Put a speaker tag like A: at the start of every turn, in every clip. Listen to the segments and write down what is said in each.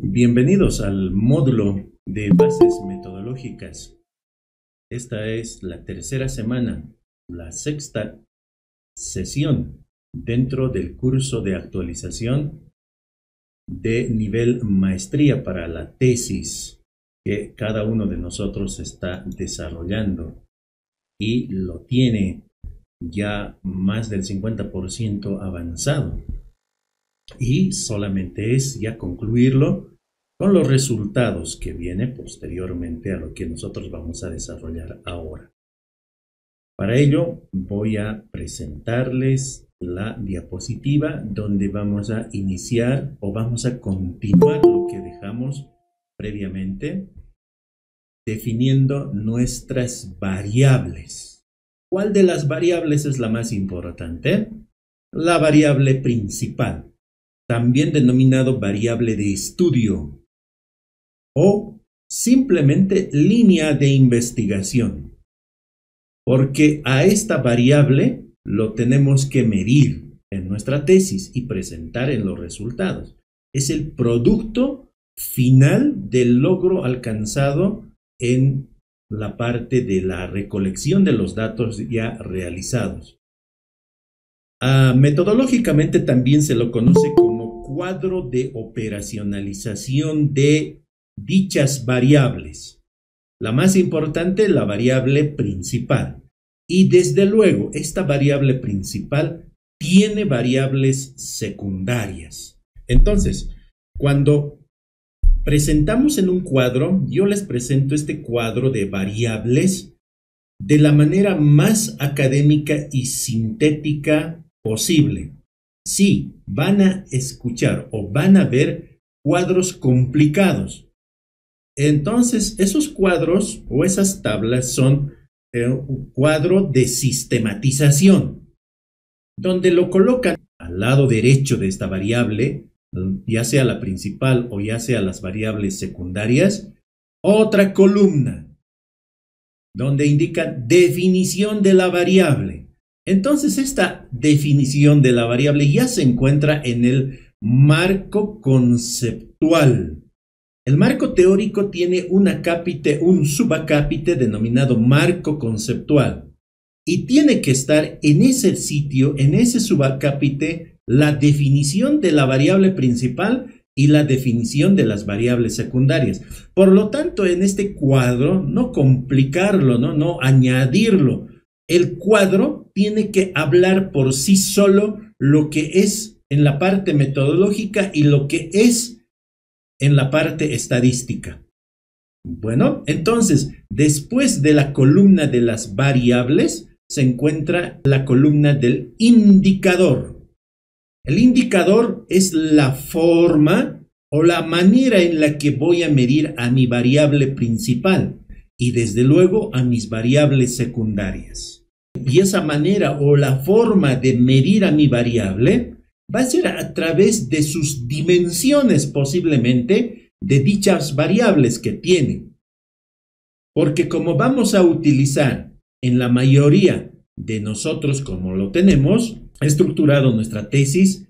A: Bienvenidos al módulo de bases metodológicas. Esta es la tercera semana, la sexta sesión dentro del curso de actualización de nivel maestría para la tesis que cada uno de nosotros está desarrollando y lo tiene ya más del 50% avanzado. Y solamente es ya concluirlo con los resultados que viene posteriormente a lo que nosotros vamos a desarrollar ahora. Para ello voy a presentarles la diapositiva donde vamos a iniciar o vamos a continuar lo que dejamos previamente definiendo nuestras variables. ¿Cuál de las variables es la más importante? La variable principal, también denominado variable de estudio o simplemente línea de investigación, porque a esta variable lo tenemos que medir en nuestra tesis y presentar en los resultados. Es el producto final del logro alcanzado en la parte de la recolección de los datos ya realizados. Metodológicamente también se lo conoce como cuadro de operacionalización de dichas variables. La más importante, la variable principal. Y desde luego, esta variable principal tiene variables secundarias. Entonces, cuando presentamos en un cuadro, yo les presento este cuadro de variables de la manera más académica y sintética posible. Sí, van a escuchar o van a ver cuadros complicados. Entonces, esos cuadros o esas tablas son un cuadro de sistematización, donde lo colocan al lado derecho de esta variable, ya sea la principal o ya sea las variables secundarias, otra columna, donde indica definición de la variable. Entonces, esta definición de la variable ya se encuentra en el marco conceptual. El marco teórico tiene un subacápite denominado marco conceptual. Y tiene que estar en ese sitio, en ese subacápite, la definición de la variable principal y la definición de las variables secundarias. Por lo tanto, en este cuadro, no complicarlo, no añadirlo. El cuadro tiene que hablar por sí solo lo que es en la parte metodológica y lo que es en la parte estadística. Bueno, entonces, después de la columna de las variables, se encuentra la columna del indicador. El indicador es la forma o la manera en la que voy a medir a mi variable principal y desde luego a mis variables secundarias. Y esa manera o la forma de medir a mi variable va a ser a través de sus dimensiones posiblemente de dichas variables que tiene. Porque como vamos a utilizar en la mayoría de nosotros, como lo tenemos estructurado nuestra tesis,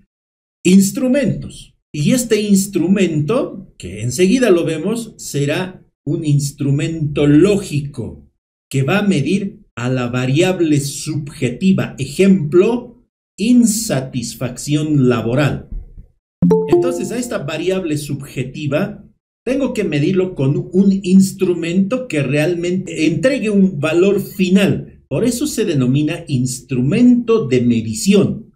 A: instrumentos. Y este instrumento, que enseguida lo vemos, será un instrumento lógico que va a medir a la variable subjetiva. Ejemplo, insatisfacción laboral. Entonces, a esta variable subjetiva tengo que medirlo con un instrumento que realmente entregue un valor final. Por eso se denomina instrumento de medición.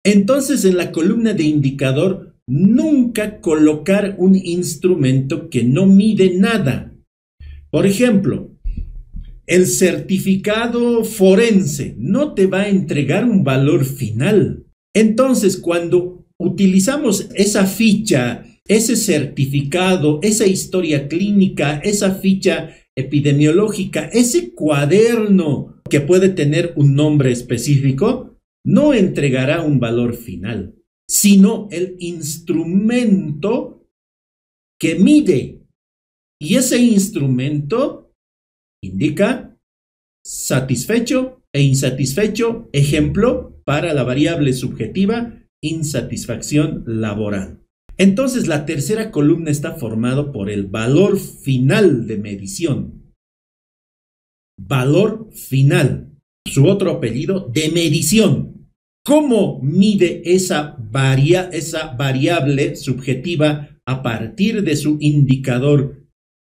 A: Entonces, en la columna de indicador, nunca colocar un instrumento que no mide nada. Por ejemplo, el certificado forense no te va a entregar un valor final. Entonces, cuando utilizamos esa ficha, ese certificado, esa historia clínica, esa ficha epidemiológica, ese cuaderno que puede tener un nombre específico, no entregará un valor final, sino el instrumento que mide. Y ese instrumento indica satisfecho e insatisfecho, ejemplo, para la variable subjetiva, insatisfacción laboral. Entonces la tercera columna está formada por el valor final de medición. Valor final. Su otro apellido, de medición. ¿Cómo mide esa variable subjetiva a partir de su indicador?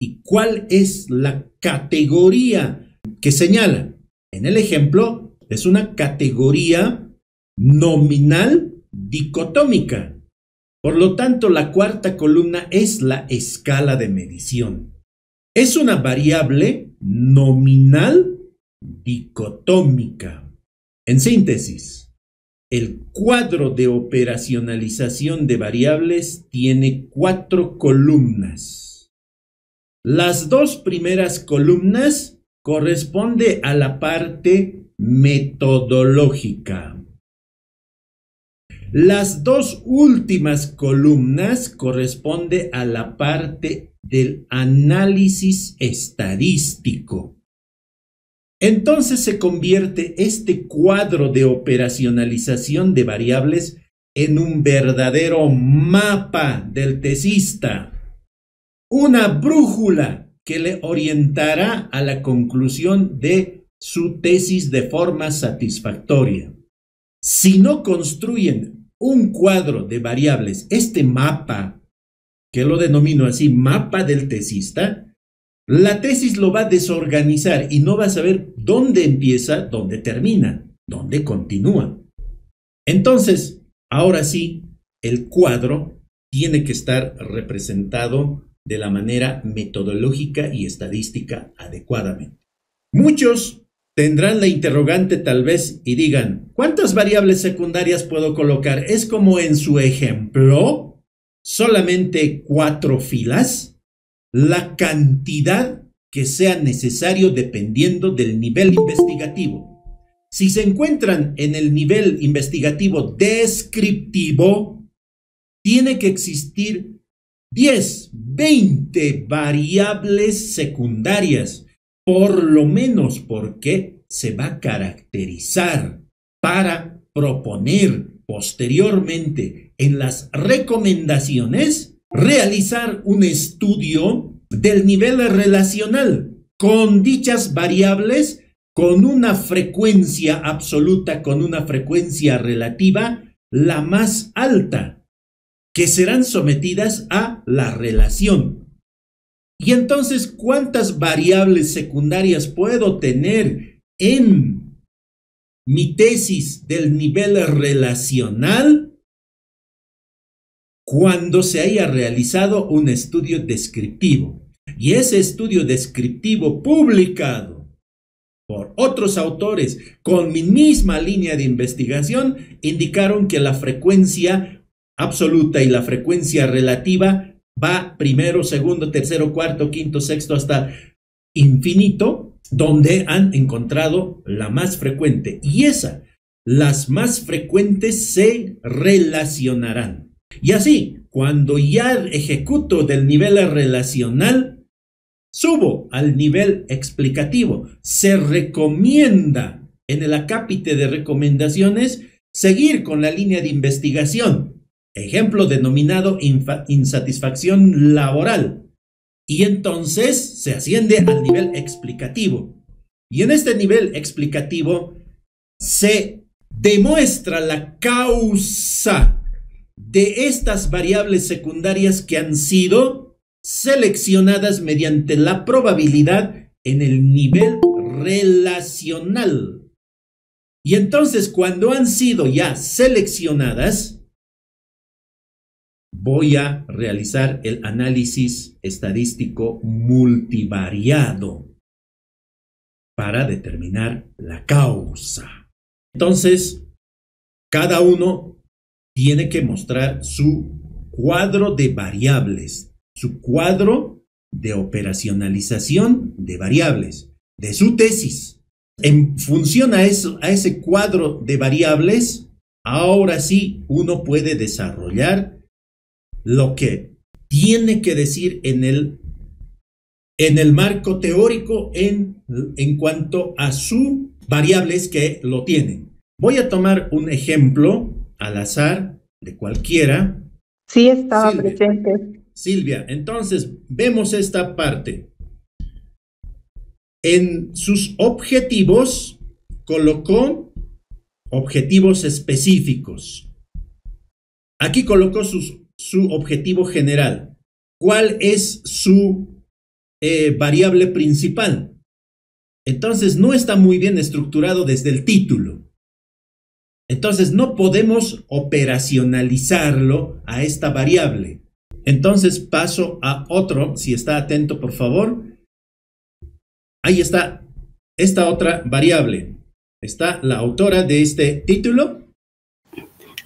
A: ¿Y cuál es la categoría que señala? En el ejemplo, es una categoría nominal dicotómica. Por lo tanto, la cuarta columna es la escala de medición. Es una variable nominal dicotómica. En síntesis, el cuadro de operacionalización de variables tiene 4 columnas. Las 2 primeras columnas corresponden a la parte metodológica. Las 2 últimas columnas corresponden a la parte del análisis estadístico. Entonces se convierte este cuadro de operacionalización de variables en un verdadero mapa del tesista, una brújula que le orientará a la conclusión de su tesis de forma satisfactoria. Si no construyen un cuadro de variables, este mapa, que lo denomino así, mapa del tesista, la tesis lo va a desorganizar y no va a saber dónde empieza, dónde termina, dónde continúa. Entonces, ahora sí, el cuadro tiene que estar representado de la manera metodológica y estadística adecuadamente. Muchos tendrán la interrogante tal vez y digan, ¿cuántas variables secundarias puedo colocar? ¿Es como en su ejemplo? ¿Solamente 4 filas? La cantidad que sea necesario dependiendo del nivel investigativo. Si se encuentran en el nivel investigativo descriptivo, tiene que existir 10, 20 variables secundarias, por lo menos porque se va a caracterizar para proponer posteriormente en las recomendaciones realizar un estudio del nivel relacional con dichas variables, con una frecuencia absoluta, con una frecuencia relativa, la más alta, que serán sometidas a la relación. Y entonces, ¿cuántas variables secundarias puedo tener en mi tesis del nivel relacional? Cuando se haya realizado un estudio descriptivo. Y ese estudio descriptivo publicado por otros autores con mi misma línea de investigación indicaron que la frecuencia absoluta y la frecuencia relativa va primero, segundo, tercero, cuarto, quinto, sexto hasta infinito, donde han encontrado la más frecuente. Y las más frecuentes se relacionarán. Y así, cuando ya ejecuto del nivel relacional, subo al nivel explicativo. Se recomienda en el acápite de recomendaciones seguir con la línea de investigación, ejemplo denominado insatisfacción laboral. Y entonces se asciende al nivel explicativo. Y en este nivel explicativo se demuestra la causa de estas variables secundarias que han sido seleccionadas mediante la probabilidad en el nivel relacional. Y entonces, cuando han sido ya seleccionadas, voy a realizar el análisis estadístico multivariado para determinar la causa. Entonces, cada uno tiene que mostrar su cuadro de variables, su cuadro de operacionalización de variables, de su tesis. En función a ese cuadro de variables, ahora sí uno puede desarrollar lo que tiene que decir en el marco teórico en cuanto a sus variables que lo tienen. Voy a tomar un ejemplo al azar de cualquiera.
B: Sí, estaba
A: Silvia.
B: presente.
A: Silvia, entonces vemos esta parte. En sus objetivos colocó objetivos específicos. Aquí colocó su objetivo general. ¿Cuál es su variable principal? Entonces no está muy bien estructurado desde el título. Entonces no podemos operacionalizarlo a esta variable. Entonces paso a otro, si está atento por favor. Ahí está esta otra variable. Está la autora de este título.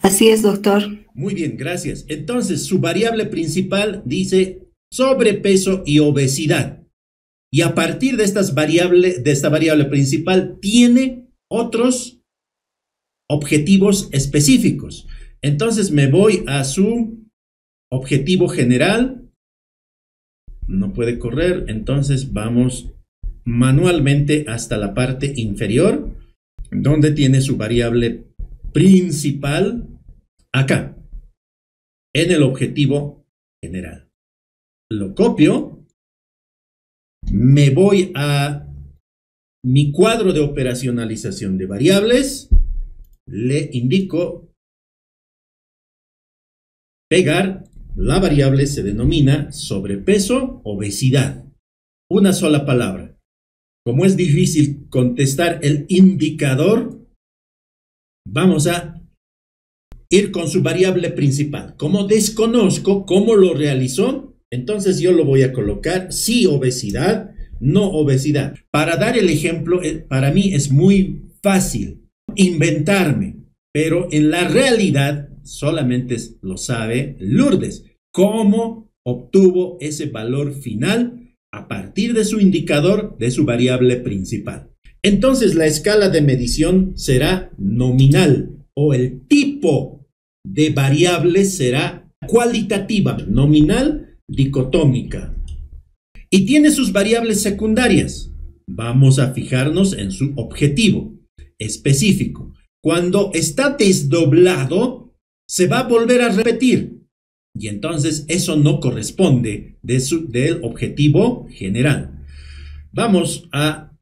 C: Así es, doctor.
A: Muy bien, gracias. Entonces su variable principal dice sobrepeso y obesidad. Y a partir de esta variable principal tiene otros objetivos específicos. Entonces me voy a su objetivo general. No puede correr, entonces vamos manualmente hasta la parte inferior, donde tiene su variable principal, acá, en el objetivo general. Lo copio, me voy a mi cuadro de operacionalización de variables, le indico pegar, la variable se denomina sobrepeso, obesidad. Una sola palabra. Como es difícil contestar el indicador, vamos a ir con su variable principal. Como desconozco cómo lo realizó, entonces yo lo voy a colocar sí obesidad, no obesidad. Para dar el ejemplo, para mí es muy fácil inventarme, pero en la realidad solamente lo sabe Lourdes. ¿Cómo obtuvo ese valor final a partir de su indicador, de su variable principal? Entonces la escala de medición será nominal o el tipo de variable será cualitativa, nominal, dicotómica. Y tiene sus variables secundarias. Vamos a fijarnos en su objetivo específico. Cuando está desdoblado, se va a volver a repetir. Y entonces eso no corresponde del objetivo general. Vamos a...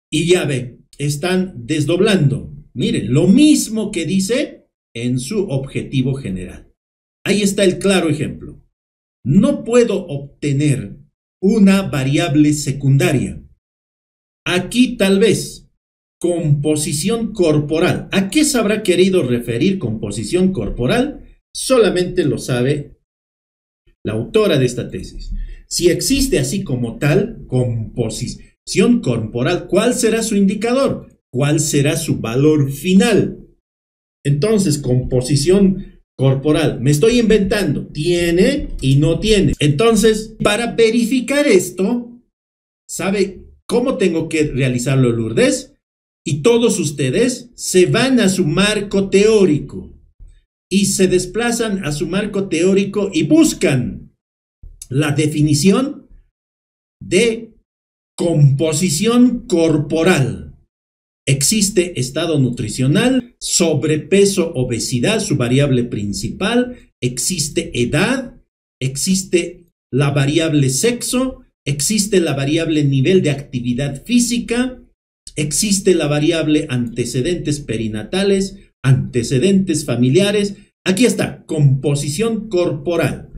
A: Y ya ve, están desdoblando. Miren, lo mismo que dice en su objetivo general. Ahí está el claro ejemplo. No puedo obtener una variable secundaria. Aquí tal vez composición corporal. ¿A qué se habrá querido referir composición corporal? Solamente lo sabe la autora de esta tesis. Si existe así como tal composición corporal, ¿cuál será su indicador? ¿Cuál será su valor final? Entonces, composición corporal, me estoy inventando, tiene y no tiene. Entonces, para verificar esto, ¿sabe cómo tengo que realizarlo, Lourdes? Y todos ustedes se van a su marco teórico y se desplazan a su marco teórico y buscan la definición de composición corporal. Existe estado nutricional, sobrepeso, obesidad, su variable principal, existe edad, existe la variable sexo, existe la variable nivel de actividad física, existe la variable antecedentes perinatales, antecedentes familiares. Aquí está, composición corporal.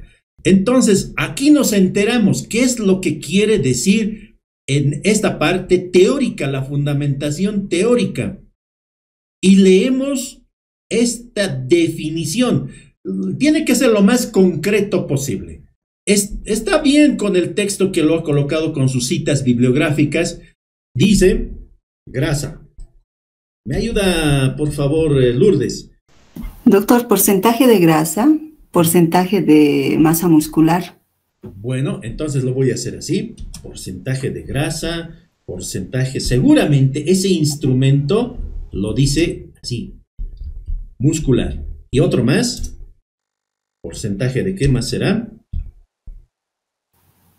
A: Entonces, aquí nos enteramos qué es lo que quiere decir en esta parte teórica, la fundamentación teórica. Y leemos esta definición. Tiene que ser lo más concreto posible. Está bien con el texto que lo ha colocado con sus citas bibliográficas. Dice, grasa. ¿Me ayuda, por favor, Lourdes?
C: Doctor, porcentaje de grasa, porcentaje de masa muscular.
A: Bueno, entonces lo voy a hacer así. Porcentaje de grasa, porcentaje. Seguramente ese instrumento lo dice así. Muscular. Y otro más. Porcentaje de qué más será.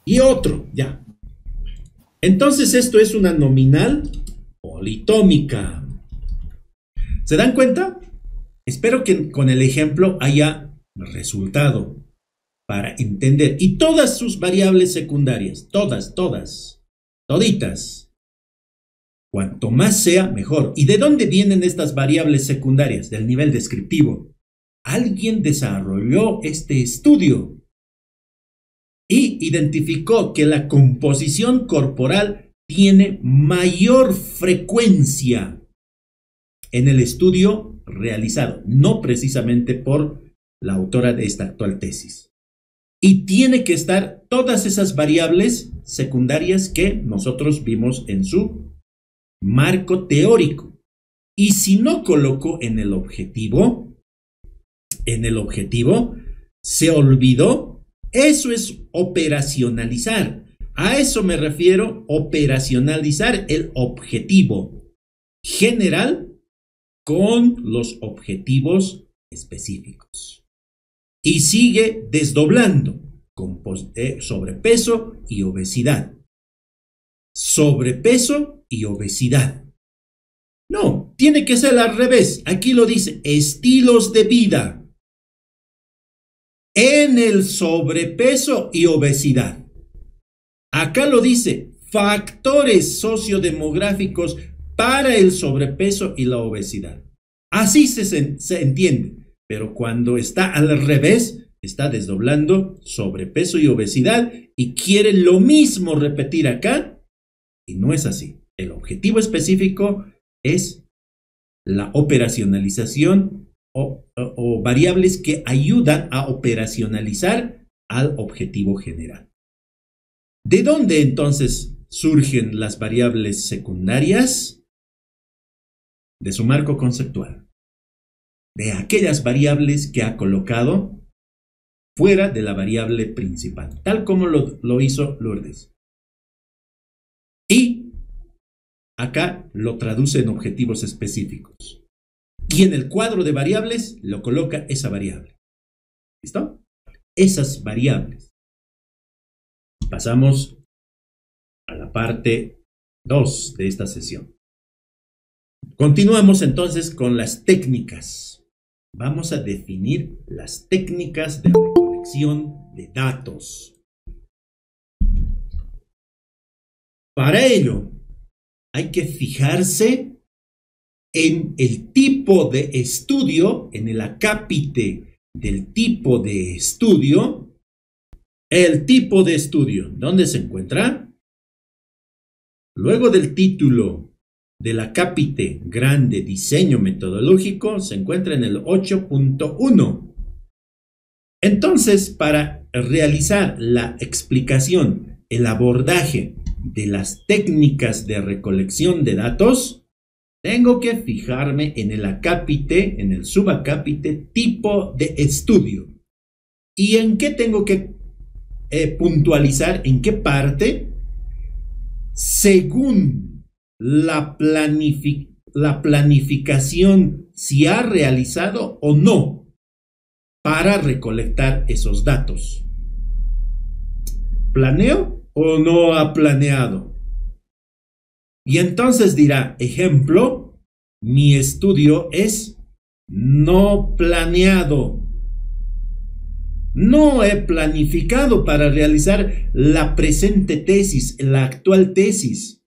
A: Y otro, ya. Entonces esto es una nominal politómica. ¿Se dan cuenta? Espero que con el ejemplo haya resultado para entender. Y todas sus variables secundarias, toditas. Cuanto más sea, mejor. ¿Y de dónde vienen estas variables secundarias? Del nivel descriptivo. Alguien desarrolló este estudio y identificó que la composición corporal tiene mayor frecuencia en el estudio realizado, no precisamente por la autora de esta actual tesis. Y tiene que estar todas esas variables secundarias que nosotros vimos en su marco teórico. Y si no colocó en el objetivo, se olvidó. Eso es operacionalizar. A eso me refiero, operacionalizar el objetivo general con los objetivos específicos. Y sigue desdoblando con sobrepeso y obesidad. Sobrepeso y obesidad. No, tiene que ser al revés. Aquí lo dice, estilos de vida en el sobrepeso y obesidad. Acá lo dice, factores sociodemográficos para el sobrepeso y la obesidad. Así se entiende, pero cuando está al revés, está desdoblando sobrepeso y obesidad y quiere lo mismo repetir acá, y no es así. El objetivo específico es la operacionalización o variables que ayudan a operacionalizar al objetivo general. ¿De dónde entonces surgen las variables secundarias? De su marco conceptual. De aquellas variables que ha colocado fuera de la variable principal, tal como lo hizo Lourdes. Y acá lo traduce en objetivos específicos. Y en el cuadro de variables lo coloca esa variable. ¿Listo? Esas variables. Pasamos a la parte 2 de esta sesión. Continuamos entonces con las técnicas. Vamos a definir las técnicas de recolección de datos. Para ello, hay que fijarse en el tipo de estudio, en el acápite del tipo de estudio. El tipo de estudio, ¿dónde se encuentra? Luego del título del acápite grande diseño metodológico, se encuentra en el 8.1. Entonces, para realizar la explicación, el abordaje de las técnicas de recolección de datos, tengo que fijarme en el acápite, en el subacápite tipo de estudio. ¿Y en qué tengo que puntualizar? ¿En qué parte? Según la planificación, si ha realizado o no para recolectar esos datos. ¿Planeo o no ha planeado? Y entonces dirá, ejemplo, mi estudio es no planeado. No he planificado para realizar la presente tesis, la actual tesis,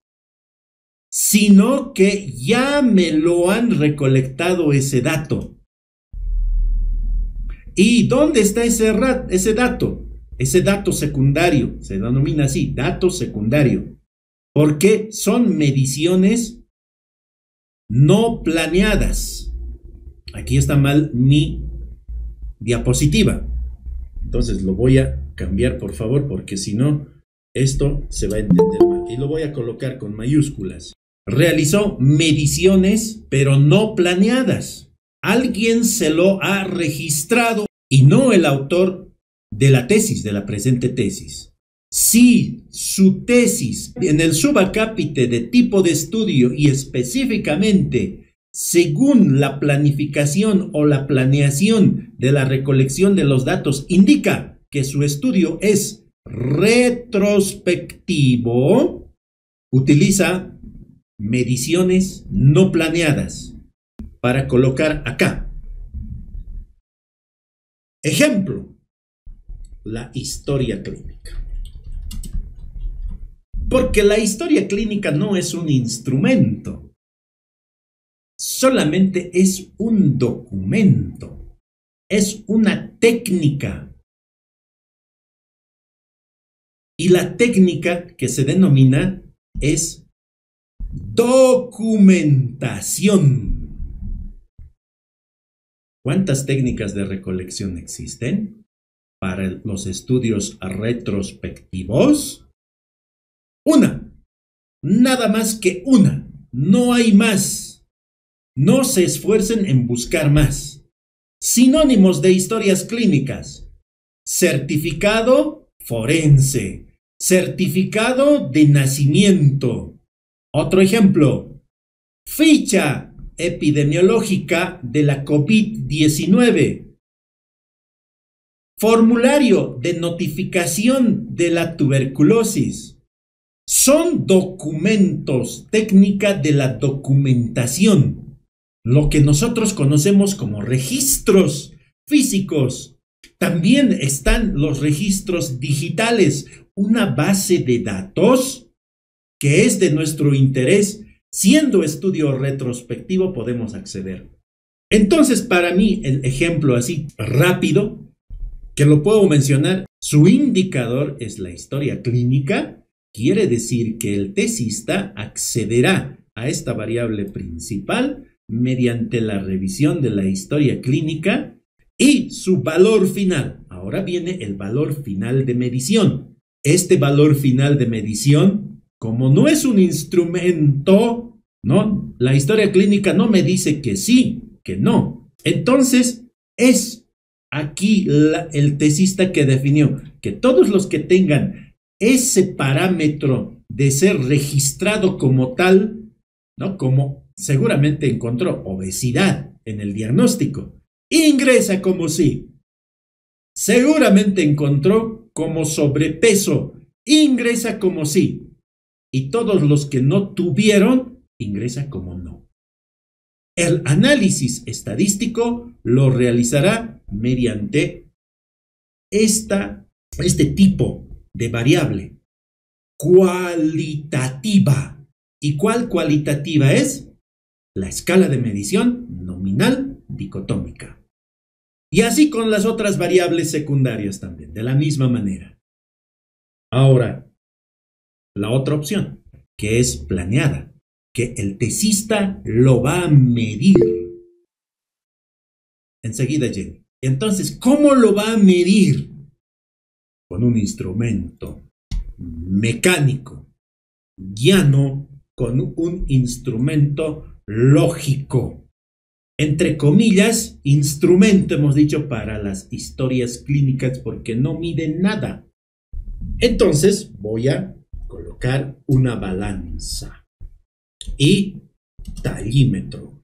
A: sino que ya me lo han recolectado ese dato. ¿Y dónde está ese dato? Ese dato secundario, se denomina así, dato secundario, porque son mediciones no planeadas. Aquí está mal mi diapositiva. Entonces lo voy a cambiar, por favor, porque si no, esto se va a entender mal. Y lo voy a colocar con mayúsculas. Realizó mediciones, pero no planeadas. Alguien se lo ha registrado y no el autor de la tesis, de la presente tesis. Si su tesis en el subacápite de tipo de estudio y específicamente según la planificación o la planeación de la recolección de los datos indica que su estudio es retrospectivo, utiliza mediciones no planeadas para colocar acá. Ejemplo, la historia clínica. Porque la historia clínica no es un instrumento, solamente es un documento, es una técnica. Y la técnica que se denomina es documentación. ¿Cuántas técnicas de recolección existen para los estudios retrospectivos? Una, nada más que una, no hay más. No se esfuercen en buscar más. Sinónimos de historias clínicas: certificado forense, certificado de nacimiento. Otro ejemplo, ficha epidemiológica de la COVID-19, formulario de notificación de la tuberculosis. Son documentos, técnica de la documentación, lo que nosotros conocemos como registros físicos. También están los registros digitales, una base de datos que es de nuestro interés. Siendo estudio retrospectivo podemos acceder. Entonces, para mí, el ejemplo así rápido, que lo puedo mencionar, su indicador es la historia clínica. Quiere decir que el tesista accederá a esta variable principal mediante la revisión de la historia clínica y su valor final. Ahora viene el valor final de medición. Este valor final de medición, como no es un instrumento, ¿no? La historia clínica no me dice que sí, que no. Entonces, es aquí el tesista que definió que todos los que tengan ese parámetro de ser registrado como tal, ¿no? Como seguramente encontró obesidad en el diagnóstico, ingresa como sí. Seguramente encontró como sobrepeso, ingresa como sí. Y todos los que no tuvieron, ingresa como no. El análisis estadístico lo realizará mediante este tipo de variable cualitativa. ¿Y cuál cualitativa es? La escala de medición nominal dicotómica. Y así con las otras variables secundarias también, de la misma manera. Ahora, la otra opción, que es planeada, que el tesista lo va a medir. Enseguida llegue. Entonces, ¿cómo lo va a medir? Con un instrumento mecánico, ya no con un instrumento lógico. Entre comillas, instrumento hemos dicho para las historias clínicas porque no miden nada. Entonces voy a colocar una balanza y tallímetro.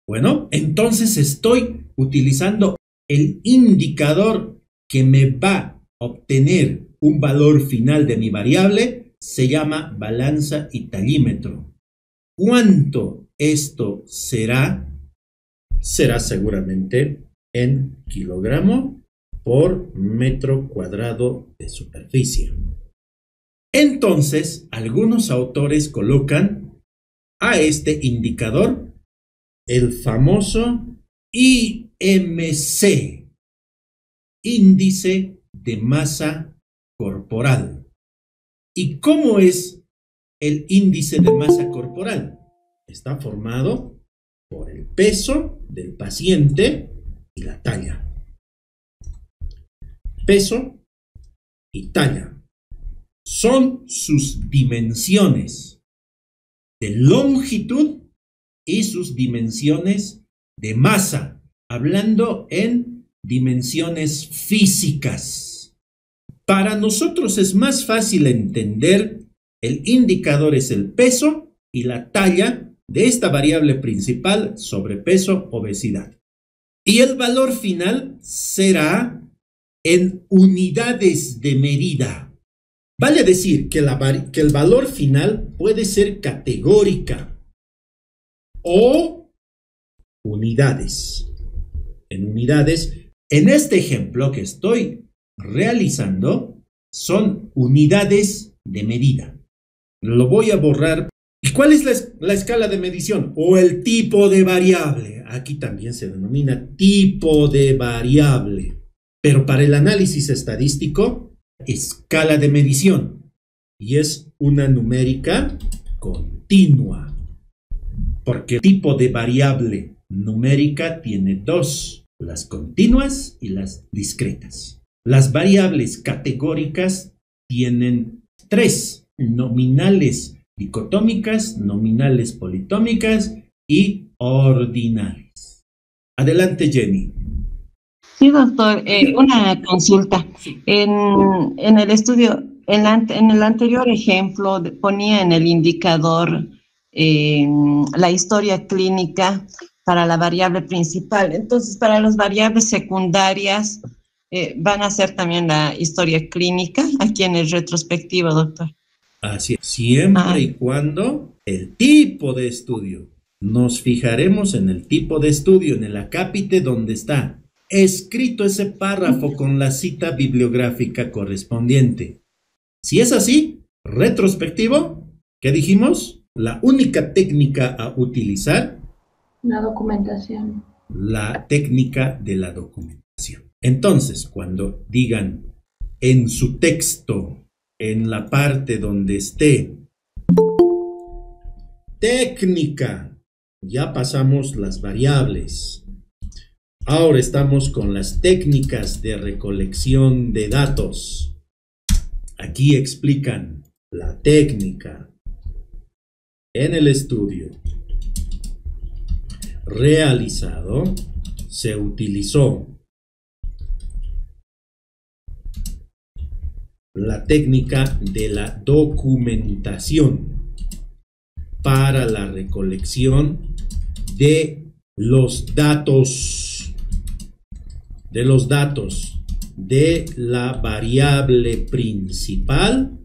A: Bueno, entonces estoy utilizando el indicador que me va a obtener un valor final de mi variable, se llama balanza y tallímetro. ¿Cuánto esto será? Será seguramente en kilogramo por metro cuadrado de superficie. Entonces, algunos autores colocan a este indicador el famoso IMC, índice de masa corporal. ¿Y cómo es el índice de masa corporal? Está formado por el peso del paciente y la talla. Peso y talla son sus dimensiones de longitud y sus dimensiones de masa, hablando en dimensiones físicas. Para nosotros es más fácil entender, el indicador es el peso y la talla de esta variable principal, sobrepeso, obesidad. Y el valor final será en unidades de medida. Vale decir que el valor final puede ser categórica o unidades. En unidades En este ejemplo que estoy realizando son unidades de medida. Lo voy a borrar. ¿Y cuál es la escala de medición? O el tipo de variable. Aquí también se denomina tipo de variable. Pero para el análisis estadístico, escala de medición. Y es una numérica continua. Porque el tipo de variable numérica tiene dos: las continuas y las discretas. Las variables categóricas tienen tres: nominales dicotómicas, nominales politómicas y ordinales. Adelante, Jenny.
B: Sí, doctor, una consulta.
A: Sí.
B: En el estudio, en el anterior ejemplo, ponía en el indicador la historia clínica para la variable principal. Entonces, para las variables secundarias, ¿van a ser también la historia clínica aquí en el retrospectivo, doctor?
A: Así es. Siempre y cuando el tipo de estudio. Nos fijaremos en el tipo de estudio, en el acápite donde está escrito ese párrafo con la cita bibliográfica correspondiente. Si es así, retrospectivo, ¿qué dijimos? La única técnica a utilizar,
D: la documentación.
A: La técnica de la documentación. Entonces, cuando digan en su texto, en la parte donde esté técnica, ya pasamos las variables. Ahora estamos con las técnicas de recolección de datos. Aquí explican la técnica en el estudio realizado. Se utilizó la técnica de la documentación para la recolección de los datos de la variable principal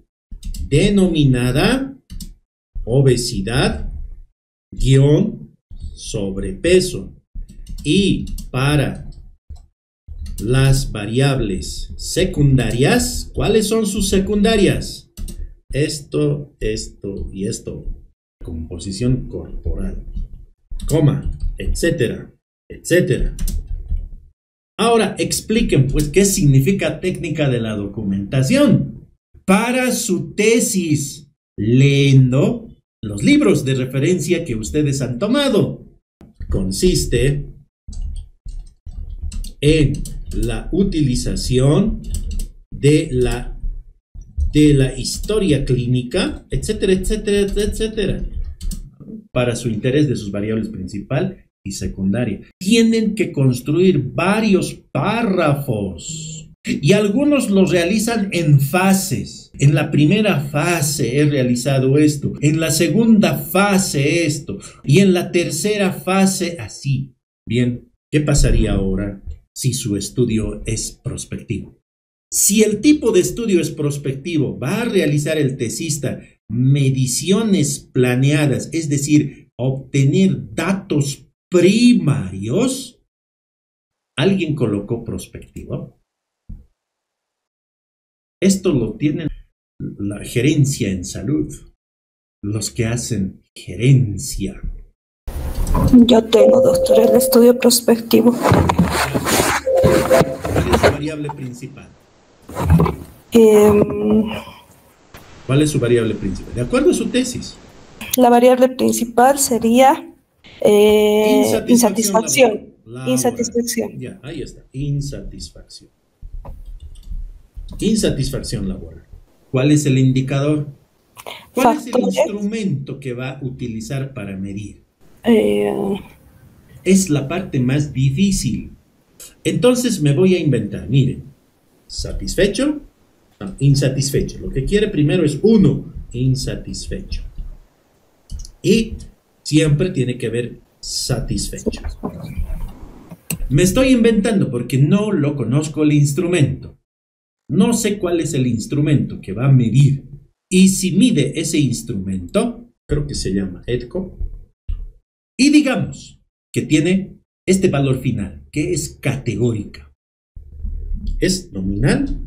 A: denominada obesidad sobrepeso, y para las variables secundarias. ¿Cuáles son sus secundarias? Esto y esto. Composición corporal, coma, etcétera, etcétera. Ahora expliquen pues qué significa técnica de la documentación para su tesis, leyendo los libros de referencia que ustedes han tomado. Consiste en la utilización de la historia clínica, etcétera, etcétera, etcétera, para su interés de sus variables principal y secundaria. Tienen que construir varios párrafos y algunos los realizan en fases. En la primera fase he realizado esto, en la segunda fase esto y en la tercera fase así. Bien, ¿qué pasaría ahora si su estudio es prospectivo? Si el tipo de estudio es prospectivo, va a realizar el tesista mediciones planeadas, es decir, obtener datos primarios. ¿Alguien colocó prospectivo? Esto lo tienen la gerencia en salud, los que hacen gerencia.
D: Yo tengo, doctor, el estudio prospectivo.
A: ¿Cuál es su variable principal? ¿Cuál es su variable principal? De acuerdo a su tesis.
D: La variable principal sería insatisfacción. Insatisfacción.
A: Ya, ahí está. Insatisfacción. Insatisfacción laboral. ¿Cuál es el indicador? ¿Cuál es el instrumento que va a utilizar para medir? Es la parte más difícil. Entonces me voy a inventar. Miren, ¿satisfecho? No, insatisfecho. Lo que quiere primero es 1, insatisfecho. Y siempre tiene que ver satisfecho. Me estoy inventando porque no lo conozco el instrumento. No sé cuál es el instrumento que va a medir. Y si mide ese instrumento, creo que se llama EDCO, y digamos que tiene este valor final, que es categórica. Es nominal,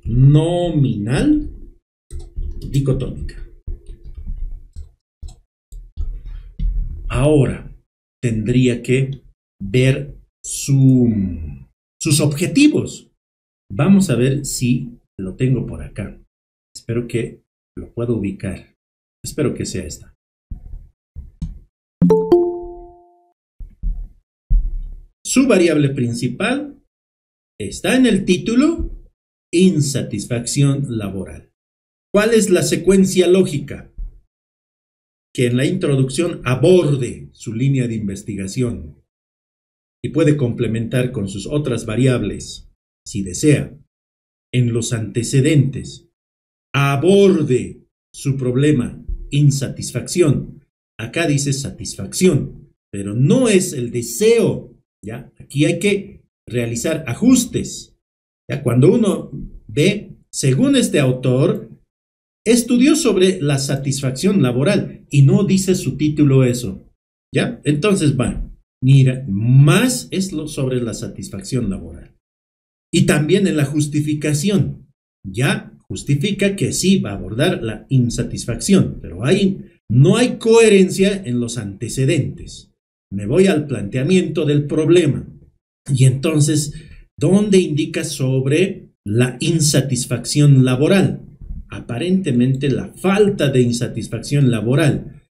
A: nominal, dicotómica. Ahora tendría que ver sus objetivos. Vamos a ver si lo tengo por acá. Espero que lo pueda ubicar. Espero que sea esta. Su variable principal está en el título, insatisfacción laboral. ¿Cuál es la secuencia lógica? Que en la introducción aborde su línea de investigación y puede complementar con sus otras variables, si desea. En los antecedentes, aborde su problema, insatisfacción. Acá dice satisfacción, pero no es el deseo. ¿Ya? Aquí hay que realizar ajustes. ¿Ya? Cuando uno ve, según este autor, estudió sobre la satisfacción laboral y no dice su título eso. ¿Ya? Entonces, mira, más es sobre la satisfacción laboral. Y también en la justificación. Ya justifica que sí va a abordar la insatisfacción, pero no hay coherencia en los antecedentes. Me voy al planteamiento del problema. Y entonces, ¿dónde indica sobre la insatisfacción laboral? Aparentemente la falta de insatisfacción laboral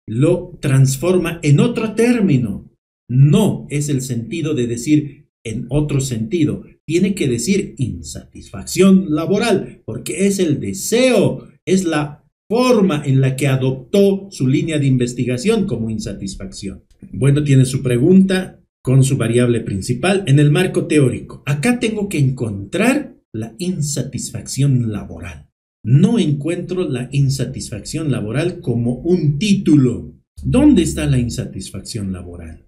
A: lo transforma en otro término. No es el sentido de decir en otro sentido. Tiene que decir insatisfacción laboral, porque es el deseo, es la forma en la que adoptó su línea de investigación como insatisfacción. Bueno, tiene su pregunta con su variable principal en el marco teórico. Acá tengo que encontrar la insatisfacción laboral. No encuentro la insatisfacción laboral como un título. ¿Dónde está la insatisfacción laboral?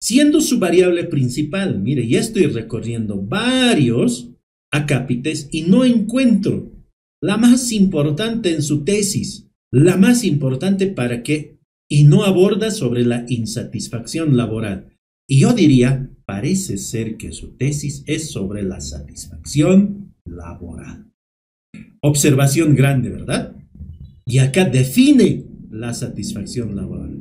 A: Siendo su variable principal, mire, ya estoy recorriendo varios acápites y no encuentro la más importante en su tesis, la más importante para que, y no aborda sobre la insatisfacción laboral. Y yo diría, parece ser que su tesis es sobre la satisfacción laboral. Observación grande, ¿verdad? Y acá define la satisfacción laboral.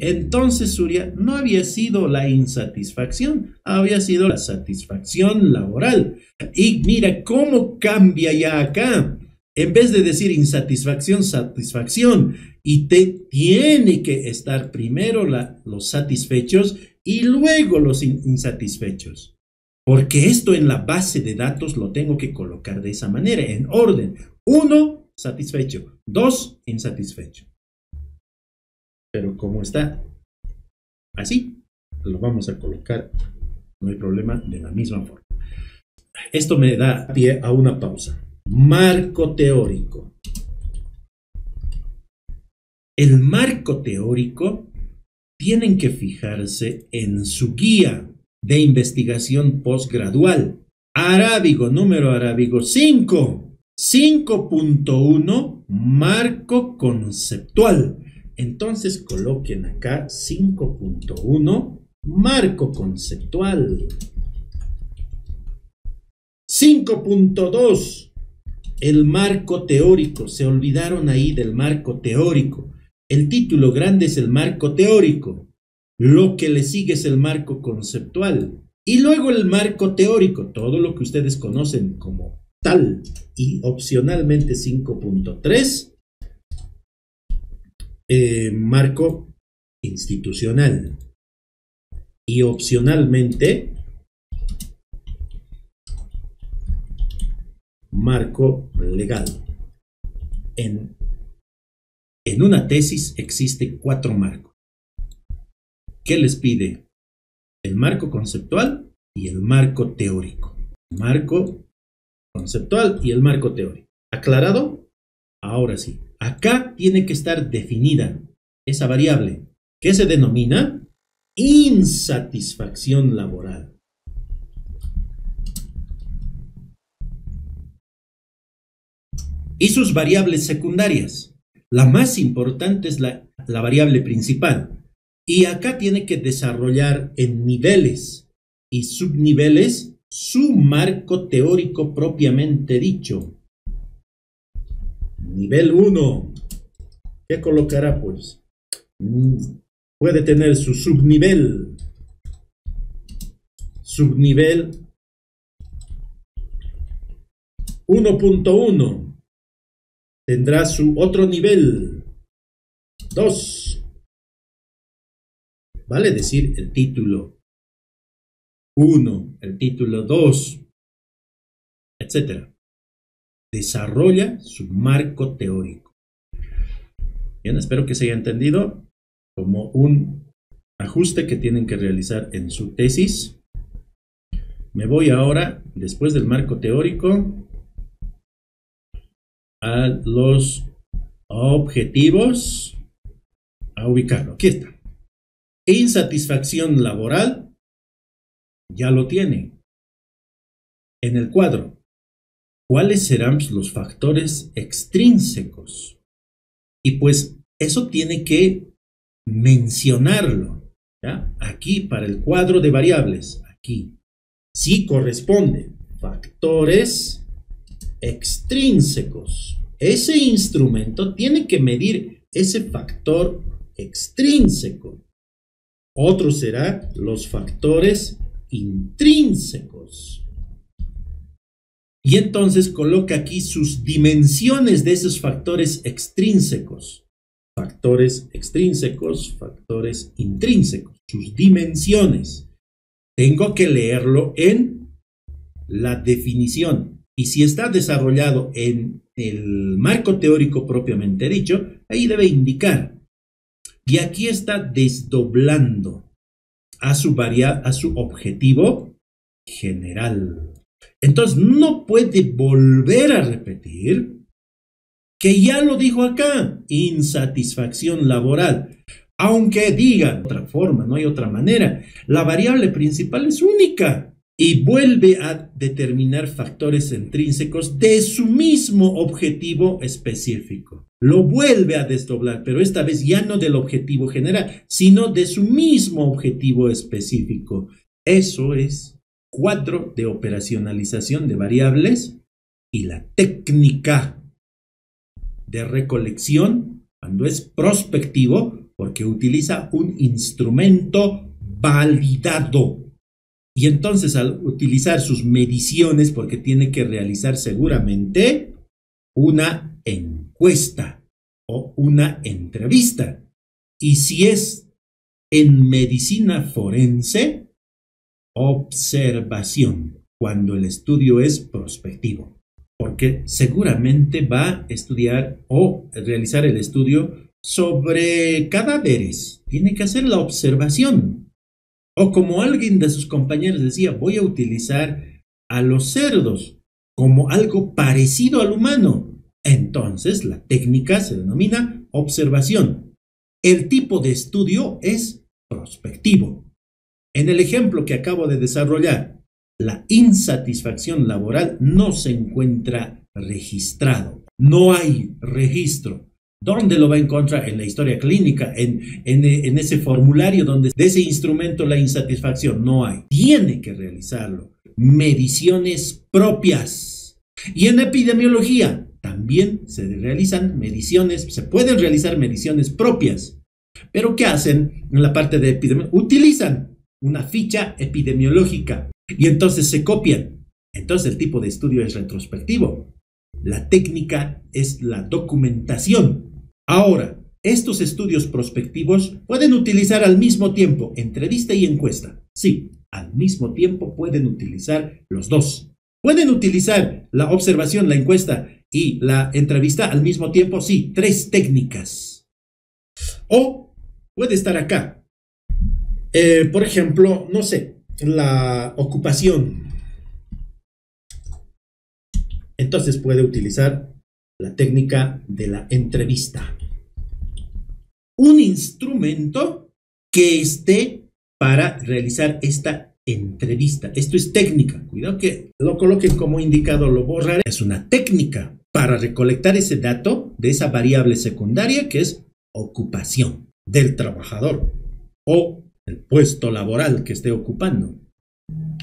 A: Entonces, Surya, no había sido la insatisfacción, había sido la satisfacción laboral. Y mira cómo cambia ya acá. En vez de decir insatisfacción, satisfacción. Y tiene que estar primero los satisfechos y luego los insatisfechos. Porque esto en la base de datos lo tengo que colocar de esa manera, en orden. 1, satisfecho. 2, insatisfecho. Pero como está así, lo vamos a colocar, no hay problema, de la misma forma. Esto me da pie a una pausa. Marco teórico. El marco teórico tienen que fijarse en su guía de investigación postgradual. Arábigo, número arábigo 5. 5.1, marco conceptual. Entonces coloquen acá 5.1, marco conceptual. 5.2, el marco teórico. Se olvidaron ahí del marco teórico. El título grande es el marco teórico. Lo que le sigue es el marco conceptual. Y luego el marco teórico, todo lo que ustedes conocen como tal. Y opcionalmente 5.3. Marco institucional y opcionalmente marco legal. En una tesis existe 4 marcos. ¿Qué les pide? El marco conceptual y el marco teórico. Marco conceptual y el marco teórico. ¿Aclarado? Ahora sí. Acá tiene que estar definida esa variable que se denomina insatisfacción laboral. Y sus variables secundarias. La más importante es la variable principal. Y acá tiene que desarrollar en niveles. y subniveles su marco teórico propiamente dicho. Nivel 1. ¿Qué colocará, pues? Puede tener su subnivel. Subnivel 1.1. Tendrá su otro nivel 2. Vale decir el título 1, el título 2, etc. Desarrolla su marco teórico. Bien, espero que se haya entendido como un ajuste que tienen que realizar en su tesis. Me voy ahora, después del marco teórico, a los objetivos, a ubicarlo. Aquí está. Insatisfacción laboral, ya lo tiene. En el cuadro, ¿cuáles serán los factores extrínsecos? Y pues eso tiene que mencionarlo, ¿ya? Aquí para el cuadro de variables, aquí, sí corresponde. Factores extrínsecos. Ese instrumento tiene que medir ese factor extrínseco. Otro será los factores intrínsecos. Y entonces coloca aquí sus dimensiones de esos factores extrínsecos. Factores extrínsecos, factores intrínsecos. Sus dimensiones. Tengo que leerlo en la definición. Y si está desarrollado en el marco teórico propiamente dicho, ahí debe indicar. Y aquí está desdoblando a su objetivo general. Entonces no puede volver a repetir que ya lo dijo acá, insatisfacción laboral. Aunque diga de otra forma, no hay otra manera, la variable principal es única y vuelve a determinar factores intrínsecos de su mismo objetivo específico. Lo vuelve a desdoblar, pero esta vez ya no del objetivo general, sino de su mismo objetivo específico. Eso es cuadro de operacionalización de variables y la técnica de recolección cuando es prospectivo, porque utiliza un instrumento validado. Y entonces al utilizar sus mediciones, porque tiene que realizar seguramente una encuesta o una entrevista. Y si es en medicina forense, observación, cuando el estudio es prospectivo. Porque seguramente va a estudiar o realizar el estudio sobre cadáveres. Tiene que hacer la observación. O como alguien de sus compañeros decía, voy a utilizar a los cerdos como algo parecido al humano. Entonces la técnica se denomina observación. El tipo de estudio es prospectivo. En el ejemplo que acabo de desarrollar, la insatisfacción laboral no se encuentra registrado. No hay registro. ¿Dónde lo va a encontrar? En la historia clínica, en ese formulario donde de ese instrumento la insatisfacción no hay. Tiene que realizarlo. Mediciones propias. Y en epidemiología también se realizan mediciones, se pueden realizar mediciones propias. Pero ¿qué hacen en la parte de epidemiología? Utilizan una ficha epidemiológica y entonces se copian. Entonces el tipo de estudio es retrospectivo. La técnica es la documentación. Ahora, estos estudios prospectivos pueden utilizar al mismo tiempo entrevista y encuesta. Sí, al mismo tiempo pueden utilizar los dos. ¿Pueden utilizar la observación, la encuesta y la entrevista al mismo tiempo? Sí, 3 técnicas. O puede estar acá. Por ejemplo, no sé, la ocupación. Entonces puede utilizar la técnica de la entrevista. Un instrumento que esté para realizar esta entrevista. Esto es técnica. Cuidado que lo coloquen como indicado, lo borraré. Es una técnica para recolectar ese dato de esa variable secundaria que es ocupación del trabajador o el puesto laboral que esté ocupando.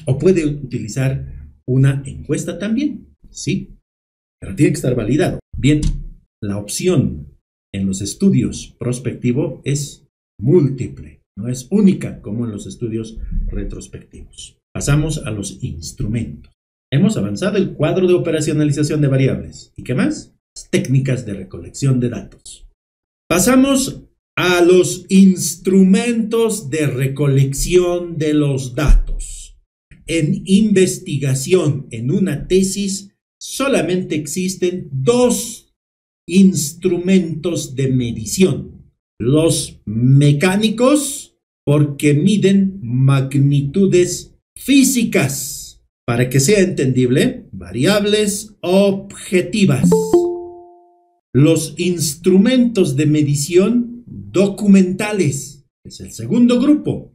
A: O puede utilizar una encuesta también, sí, pero tiene que estar validado. Bien, la opción en los estudios prospectivo es múltiple, no es única como en los estudios retrospectivos. Pasamos a los instrumentos. Hemos avanzado el cuadro de operacionalización de variables. ¿Y qué más? Las técnicas de recolección de datos. Pasamos a los instrumentos de recolección de los datos. En investigación, en una tesis, solamente existen dos instrumentos de medición. Los mecánicos, porque miden magnitudes físicas. Para que sea entendible, variables objetivas. Los instrumentos de medición documentales, es el segundo grupo,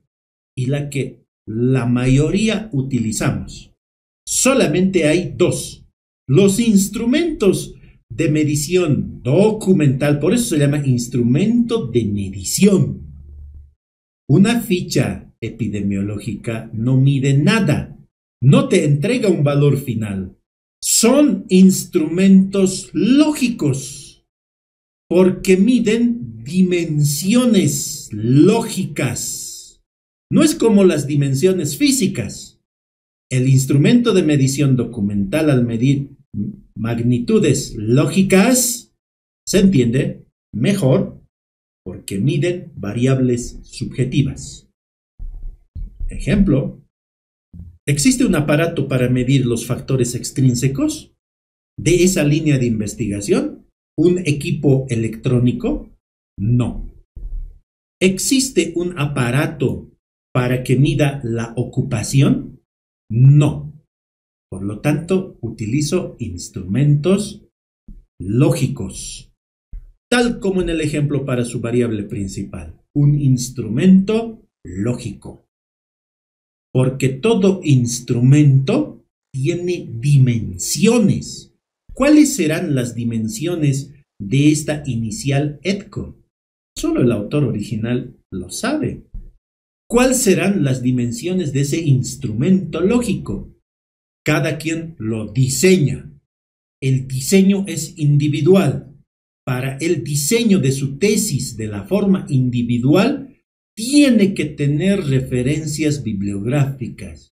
A: y la que la mayoría utilizamos. Solamente hay dos. Los instrumentos de medición documental, por eso se llama instrumento de medición. Una ficha epidemiológica no mide nada, no te entrega un valor final. Son instrumentos lógicos, porque miden dimensiones lógicas. No es como las dimensiones físicas. El instrumento de medición documental, al medir magnitudes lógicas, se entiende mejor porque miden variables subjetivas. Ejemplo, ¿existe un aparato para medir los factores extrínsecos de esa línea de investigación? ¿Un equipo electrónico? No. ¿Existe un aparato para que mida la ocupación? No. Por lo tanto, utilizo instrumentos lógicos, tal como en el ejemplo para su variable principal. Un instrumento lógico. Porque todo instrumento tiene dimensiones. ¿Cuáles serán las dimensiones de esta inicial EDCO? Solo el autor original lo sabe. ¿Cuáles serán las dimensiones de ese instrumento lógico? Cada quien lo diseña. El diseño es individual. Para el diseño de su tesis de la forma individual, tiene que tener referencias bibliográficas.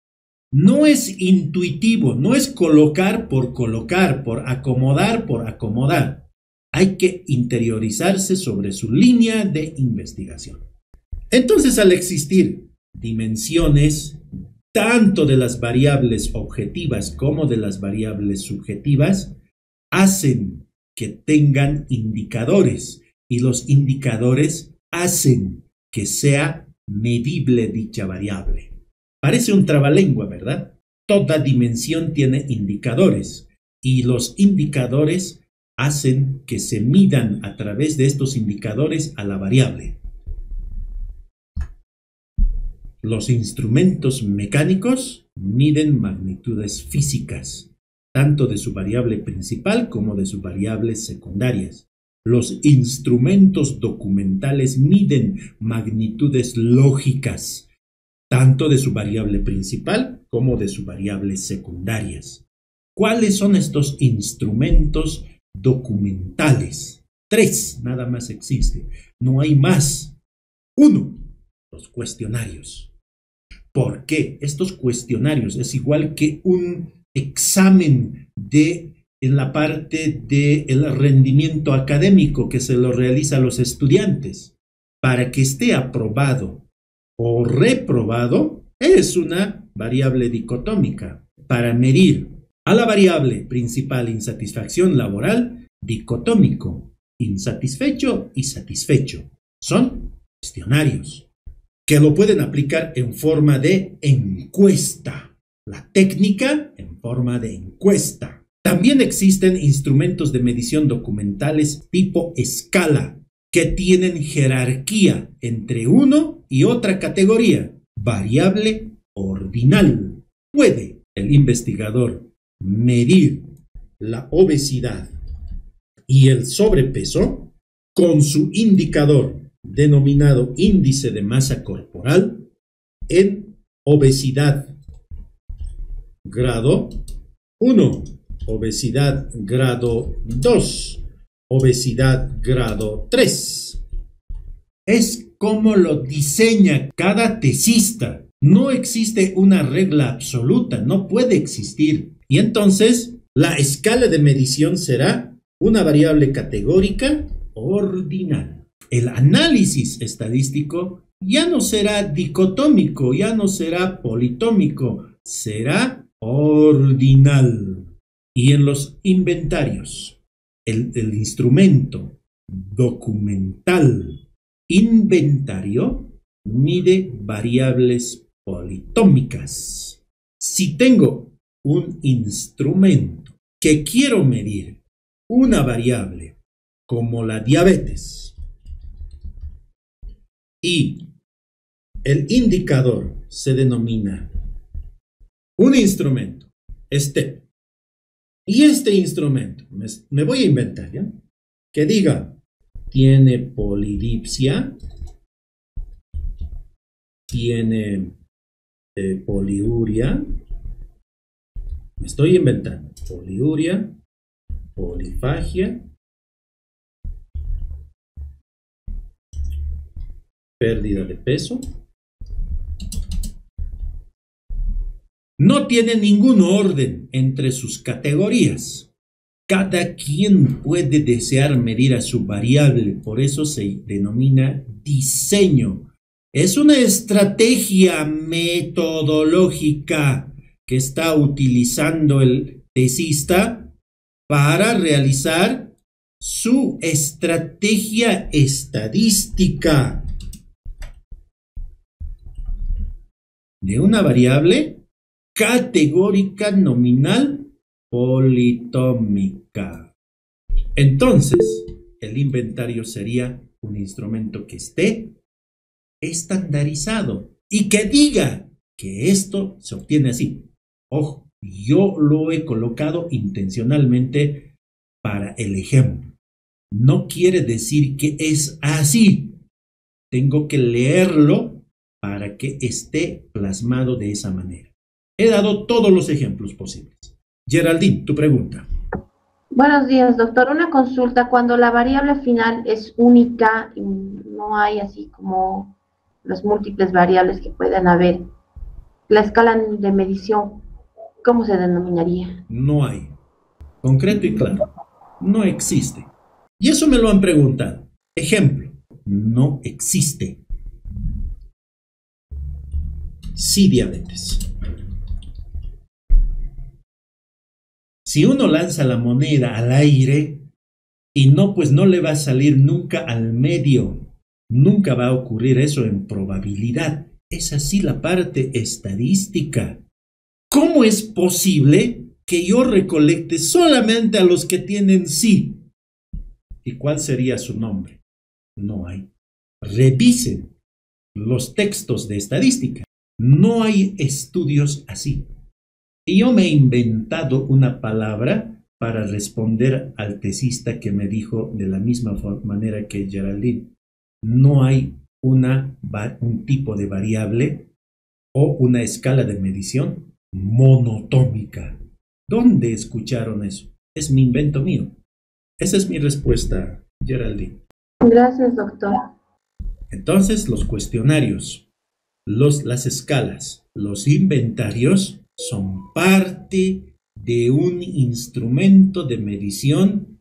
A: No es intuitivo, no es colocar, por acomodar. Hay que interiorizarse sobre su línea de investigación. Entonces, al existir dimensiones tanto de las variables objetivas como de las variables subjetivas, hacen que tengan indicadores, y los indicadores hacen que sea medible dicha variable. Parece un trabalengua, ¿verdad? Toda dimensión tiene indicadores, y los indicadores hacen que se midan a través de estos indicadores a la variable. Los instrumentos mecánicos miden magnitudes físicas, tanto de su variable principal como de sus variables secundarias. Los instrumentos documentales miden magnitudes lógicas, tanto de su variable principal como de sus variables secundarias. ¿Cuáles son estos instrumentos documentales? 3 nada más existe, no hay más. 1. Los cuestionarios. ¿Por qué? Estos cuestionarios es igual que un examen en la parte del rendimiento académico que se lo realiza a los estudiantes. Para que esté aprobado o reprobado, es una variable dicotómica. Para medir a la variable principal insatisfacción laboral, dicotómico, insatisfecho y satisfecho. Son cuestionarios que lo pueden aplicar en forma de encuesta. La técnica en forma de encuesta. También existen instrumentos de medición documentales tipo escala que tienen jerarquía entre uno y otra categoría. Variable ordinal. Puede el investigador medir la obesidad y el sobrepeso con su indicador denominado índice de masa corporal en obesidad grado 1, obesidad grado 2, obesidad grado 3. Es como lo diseña cada tesista. No existe una regla absoluta, no puede existir. Y entonces, la escala de medición será una variable categórica ordinal. El análisis estadístico ya no será dicotómico, ya no será politómico, será ordinal. Y en los inventarios, el instrumento documental inventario mide variables politómicas. Si tengo un instrumento que quiero medir una variable como la diabetes y el indicador se denomina un instrumento, STEP, y este instrumento, me voy a inventar, ¿ya? Que diga, tiene polidipsia, tiene poliuria, me estoy inventando, poliuria, polifagia, pérdida de peso. No tiene ningún orden entre sus categorías. Cada quien puede desear medir a su variable, por eso se denomina diseño. Es una estrategia metodológica que está utilizando el tesista para realizar su estrategia estadística de una variable categórica nominal politómica. Entonces, el inventario sería un instrumento que esté estandarizado y que diga que esto se obtiene así. Ojo, yo lo he colocado intencionalmente para el ejemplo. No quiere decir que es así. Tengo que leerlo para que esté plasmado de esa manera. He dado todos los ejemplos posibles. Geraldine, tu pregunta.
E: Buenos días, doctor. Una consulta. Cuando la variable final es única y no hay así como las múltiples variables que puedan haber, la escala de medición, ¿cómo se denominaría?
A: No hay. Concreto y claro. No existe. Y eso me lo han preguntado. Ejemplo. No existe. Sí, diabetes. Si uno lanza la moneda al aire y no, pues no le va a salir nunca al medio. Nunca va a ocurrir eso en probabilidad. Es así la parte estadística. ¿Cómo es posible que yo recolecte solamente a los que tienen sí? ¿Y cuál sería su nombre? No hay. Revisen los textos de estadística. No hay estudios así. Y yo me he inventado una palabra para responder al tesista que me dijo de la misma manera que Geraldine. No hay un tipo de variable o una escala de medición monotómica. ¿Dónde escucharon eso? Es mi invento mío. Esa es mi respuesta, Geraldine.
E: Gracias, doctor.
A: Entonces, los cuestionarios, las escalas, los inventarios son parte de un instrumento de medición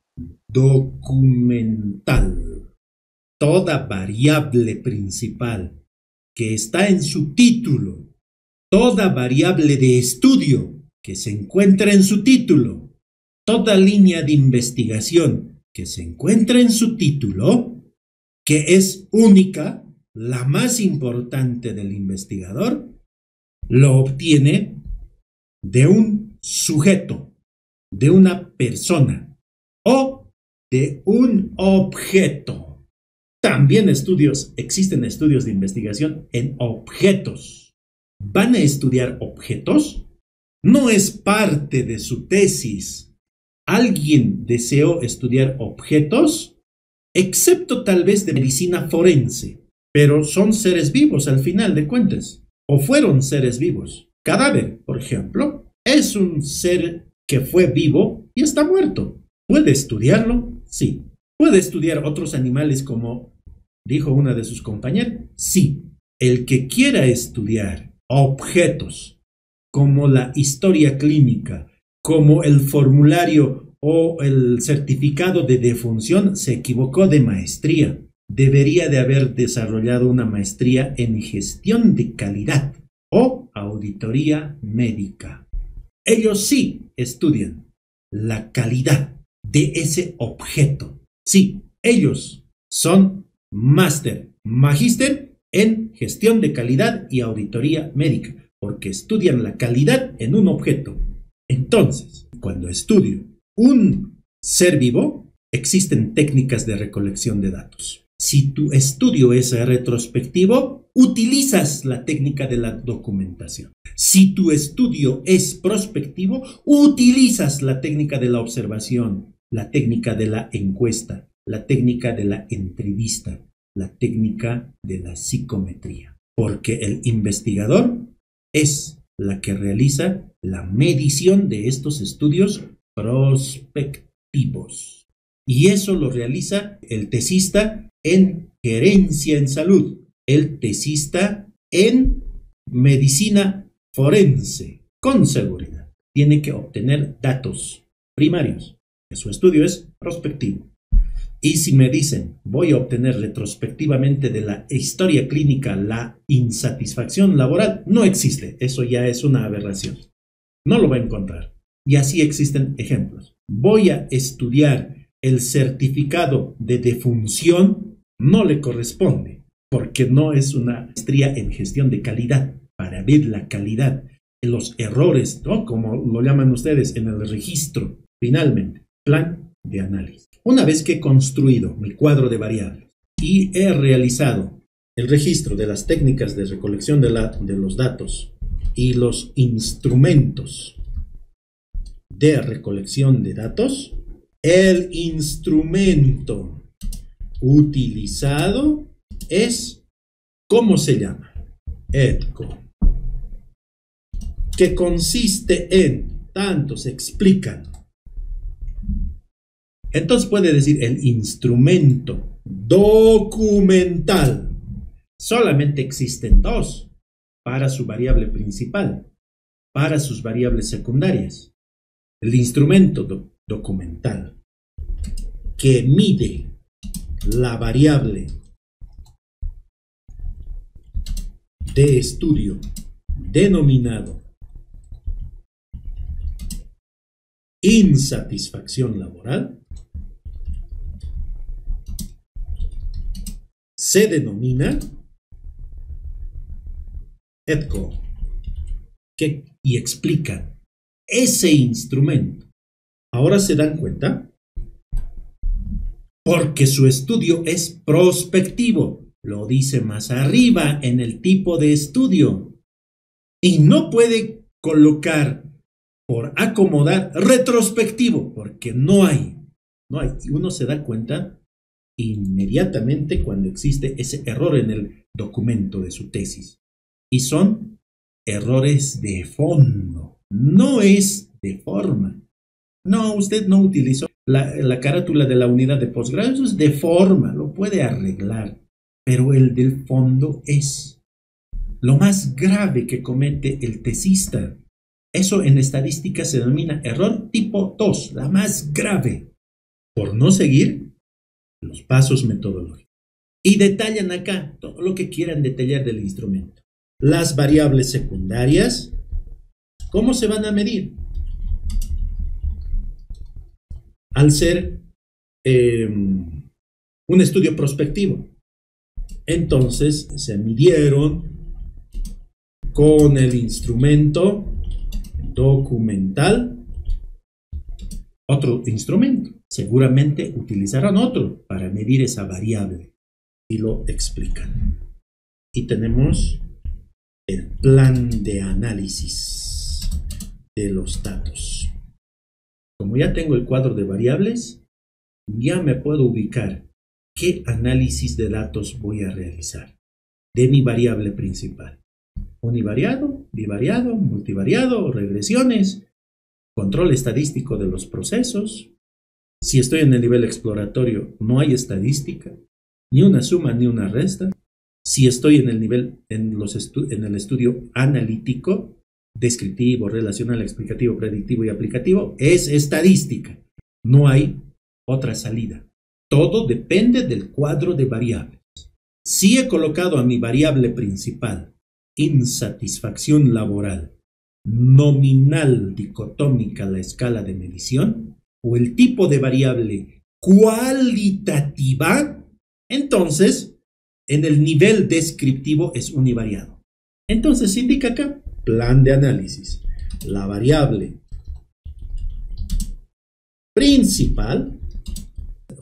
A: documental. Toda variable principal que está en su título, toda variable de estudio que se encuentra en su título, toda línea de investigación que se encuentra en su título, que es única, la más importante del investigador, lo obtiene de un sujeto, de una persona o de un objeto. También existen estudios de investigación en objetos. ¿Van a estudiar objetos? No es parte de su tesis. ¿Alguien deseó estudiar objetos? Excepto tal vez de medicina forense, pero son seres vivos al final de cuentas, o fueron seres vivos. Cadáver, por ejemplo, es un ser que fue vivo y está muerto. ¿Puede estudiarlo? Sí. ¿Puede estudiar otros animales como dijo una de sus compañeras? Sí. El que quiera estudiar objetos como la historia clínica, como el formulario o el certificado de defunción, se equivocó de maestría. Debería de haber desarrollado una maestría en gestión de calidad o auditoría médica. Ellos sí estudian la calidad de ese objeto. Sí, ellos son magíster en gestión de calidad y auditoría médica, porque estudian la calidad en un objeto. Entonces, cuando estudio un ser vivo, existen técnicas de recolección de datos. Si tu estudio es retrospectivo, utilizas la técnica de la documentación. Si tu estudio es prospectivo, utilizas la técnica de la observación, la técnica de la encuesta, la técnica de la entrevista, la técnica de la psicometría. Porque el investigador es la que realiza la medición de estos estudios prospectivos. Y eso lo realiza el tesista en gerencia en salud, el tesista en medicina forense, con seguridad. Tiene que obtener datos primarios, que su estudio es prospectivo. Y si me dicen, voy a obtener retrospectivamente de la historia clínica la insatisfacción laboral, no existe. Eso ya es una aberración. No lo va a encontrar. Y así existen ejemplos. Voy a estudiar el certificado de defunción, no le corresponde, porque no es una maestría en gestión de calidad, para ver la calidad, los errores, ¿no? Como lo llaman ustedes, en el registro. Finalmente, plan de análisis. Una vez que he construido mi cuadro de variables y he realizado el registro de las técnicas de recolección de los datos y los instrumentos de recolección de datos, el instrumento utilizado es, ¿cómo se llama? EDCO, que consiste en, tantos explican. Entonces puede decir el instrumento documental. Solamente existen dos para su variable principal, para sus variables secundarias. El instrumento documental que mide la variable de estudio denominado insatisfacción laboral se denomina EDCO, y explica ese instrumento. Ahora se dan cuenta, porque su estudio es prospectivo, lo dice más arriba en el tipo de estudio, y no puede colocar por acomodar retrospectivo, porque no hay. Y uno se da cuenta inmediatamente cuando existe ese error en el documento de su tesis. Y son errores de fondo, no es de forma. No, usted no utilizó la carátula de la unidad de posgrado, eso es de forma, lo puede arreglar, pero el del fondo es lo más grave que comete el tesista. Eso en estadística se denomina error tipo 2, la más grave, por no seguir los pasos metodológicos. Y detallan acá todo lo que quieran detallar del instrumento. Las variables secundarias, ¿cómo se van a medir? Al ser un estudio prospectivo. Entonces se midieron con el instrumento documental, otro instrumento. Seguramente utilizarán otro para medir esa variable y lo explican. Y tenemos el plan de análisis de los datos. Como ya tengo el cuadro de variables, ya me puedo ubicar qué análisis de datos voy a realizar de mi variable principal. Univariado, bivariado, multivariado, regresiones, control estadístico de los procesos. Si estoy en el nivel exploratorio, no hay estadística, ni una suma ni una resta. Si estoy en el nivel, en el estudio analítico, descriptivo, relacional, explicativo, predictivo y aplicativo, es estadística. No hay otra salida. Todo depende del cuadro de variables. Si he colocado a mi variable principal, insatisfacción laboral, nominal dicotómica la escala de medición, o el tipo de variable cualitativa, entonces en el nivel descriptivo es univariado. Entonces indica acá, plan de análisis. La variable principal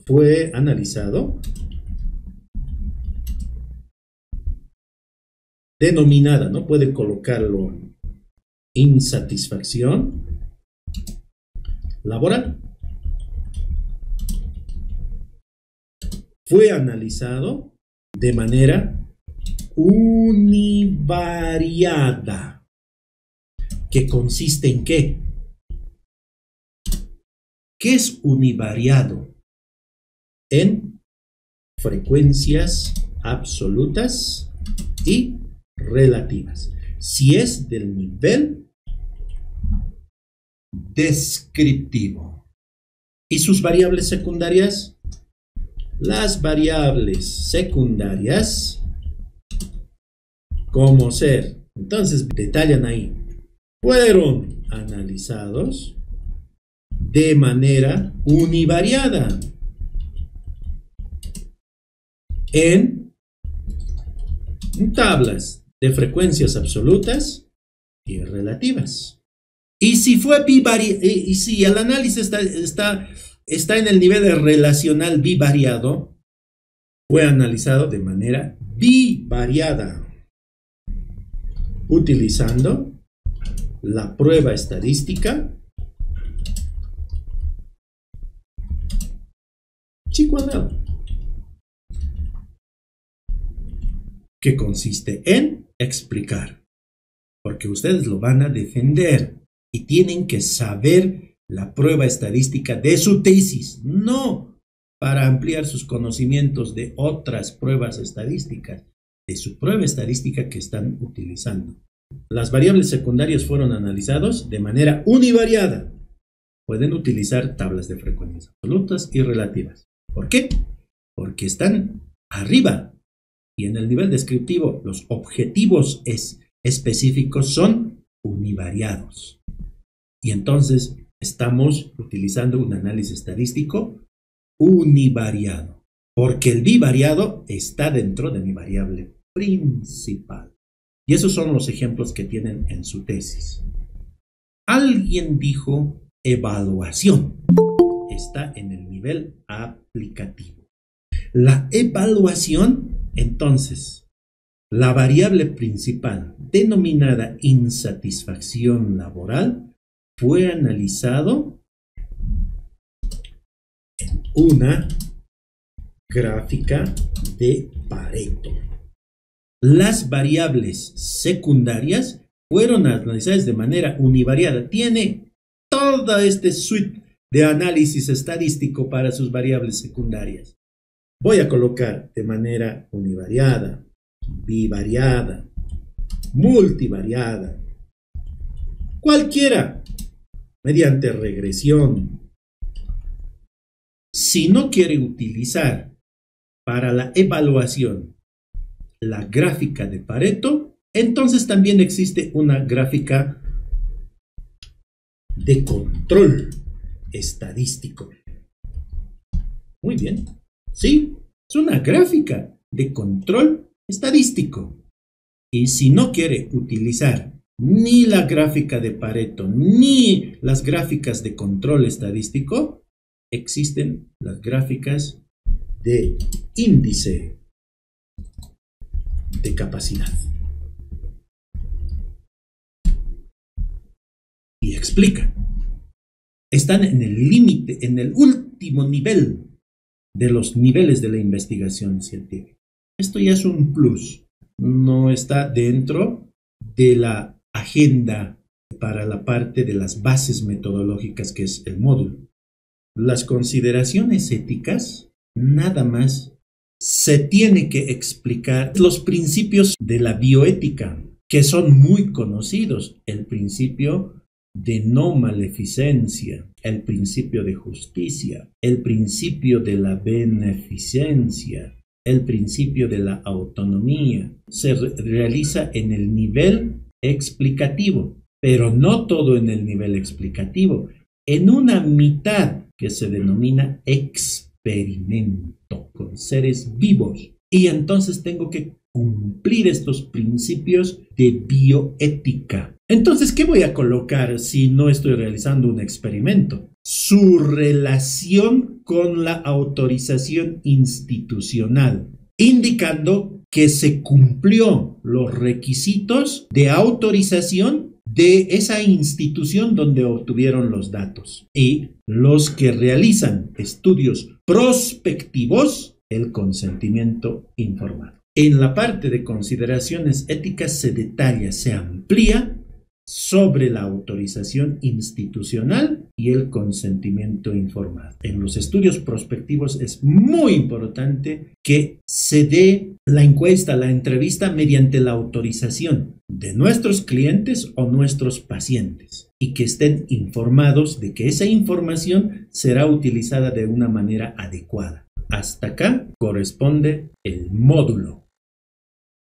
A: fue analizado, denominada, no puede colocarlo, insatisfacción laboral. Fue analizado de manera univariada. ¿Que consiste en qué? ¿Qué es univariado? En frecuencias absolutas y relativas. Si es del nivel descriptivo. ¿Y sus variables secundarias? Las variables secundarias como ser, entonces detallan ahí, fueron analizados de manera univariada en tablas de frecuencias absolutas y relativas. Y si fue y si el análisis está en el nivel de relacional bivariado, fue analizado de manera bivariada, utilizando la prueba estadística chi cuadrado, que consiste en explicar, porque ustedes lo van a defender y tienen que saber la prueba estadística de su tesis, no para ampliar sus conocimientos de otras pruebas estadísticas, de su prueba estadística que están utilizando. Las variables secundarias fueron analizadas de manera univariada. Pueden utilizar tablas de frecuencias absolutas y relativas. ¿Por qué? Porque están arriba y en el nivel descriptivo los objetivos específicos son univariados. Y entonces estamos utilizando un análisis estadístico univariado, porque el bivariado está dentro de mi variable principal. Y esos son los ejemplos que tienen en su tesis. Alguien dijo evaluación. Está en el nivel aplicativo. La evaluación, entonces, la variable principal denominada insatisfacción laboral fue analizado en una gráfica de Pareto. Las variables secundarias fueron analizadas de manera univariada. Tiene toda este suite de análisis estadístico para sus variables secundarias. Voy a colocar de manera univariada, bivariada, multivariada, cualquiera, mediante regresión. Si no quiere utilizar para la evaluación la gráfica de Pareto, entonces también existe una gráfica de control estadístico. Muy bien. Sí, es una gráfica de control estadístico. Y si no quiere utilizar ni la gráfica de Pareto ni las gráficas de control estadístico, existen las gráficas de índice de capacidad. Y explica. Están en el límite, en el último nivel de los niveles de la investigación científica. Esto ya es un plus. No está dentro de la agenda para la parte de las bases metodológicas, que es el módulo. Las consideraciones éticas, nada más se tiene que explicar los principios de la bioética, que son muy conocidos: el principio de no maleficencia, el principio de justicia, el principio de la beneficencia, el principio de la autonomía. Se realiza en el nivel explicativo, pero no todo en el nivel explicativo, en una mitad que se denomina experimento con seres vivos. Y entonces tengo que cumplir estos principios de bioética. Entonces, ¿qué voy a colocar si no estoy realizando un experimento? Su relación con la autorización institucional, indicando que se cumplió los requisitos de autorización de esa institución donde obtuvieron los datos. Y los que realizan estudios prospectivos, el consentimiento informado. En la parte de consideraciones éticas se detalla, se amplía sobre la autorización institucional y el consentimiento informado. En los estudios prospectivos es muy importante que se dé la encuesta, la entrevista mediante la autorización de nuestros clientes o nuestros pacientes, y que estén informados de que esa información será utilizada de una manera adecuada. Hasta acá corresponde el módulo.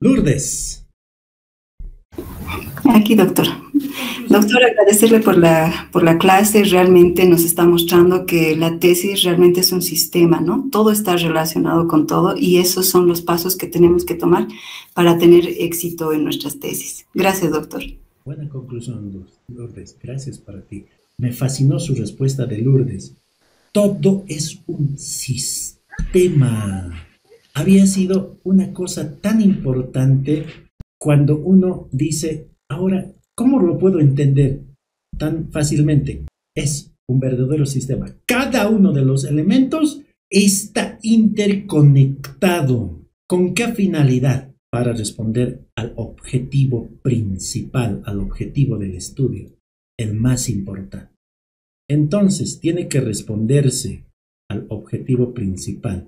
A: Lourdes.
C: Aquí, doctor. Doctor, agradecerle por la clase. Realmente nos está mostrando que la tesis realmente es un sistema, ¿no? Todo está relacionado con todo y esos son los pasos que tenemos que tomar para tener éxito en nuestras tesis. Gracias, doctor.
A: Buena conclusión, Lourdes. Gracias para ti. Me fascinó su respuesta de Lourdes. Todo es un sistema. Había sido una cosa tan importante cuando uno dice, ahora, ¿cómo lo puedo entender tan fácilmente? Es un verdadero sistema. Cada uno de los elementos está interconectado. ¿Con qué finalidad? Para responder al objetivo principal, al objetivo del estudio, el más importante. Entonces, tiene que responderse al objetivo principal.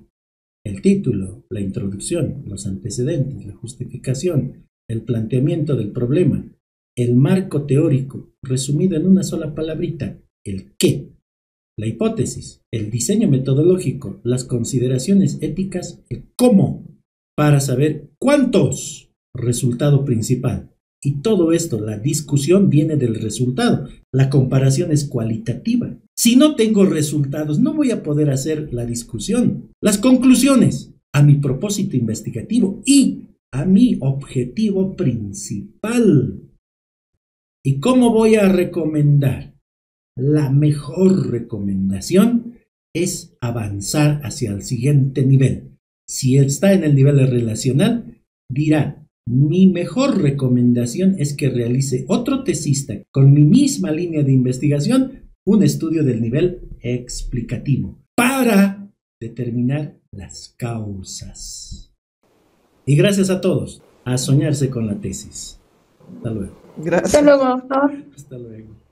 A: El título, la introducción, los antecedentes, la justificación, el planteamiento del problema, el marco teórico, resumido en una sola palabrita, el qué, la hipótesis, el diseño metodológico, las consideraciones éticas, el cómo, para saber cuántos, resultado principal. Y todo esto, la discusión viene del resultado. La comparación es cualitativa. Si no tengo resultados, no voy a poder hacer la discusión. Las conclusiones a mi propósito investigativo y a mi objetivo principal. ¿Y cómo voy a recomendar? La mejor recomendación es avanzar hacia el siguiente nivel. Si está en el nivel relacional, dirá: mi mejor recomendación es que realice otro tesista con mi misma línea de investigación un estudio del nivel explicativo para determinar las causas. Y gracias a todos, a soñarse con la tesis. Hasta luego.
F: Gracias.
E: Hasta luego, doctor.
A: Hasta luego.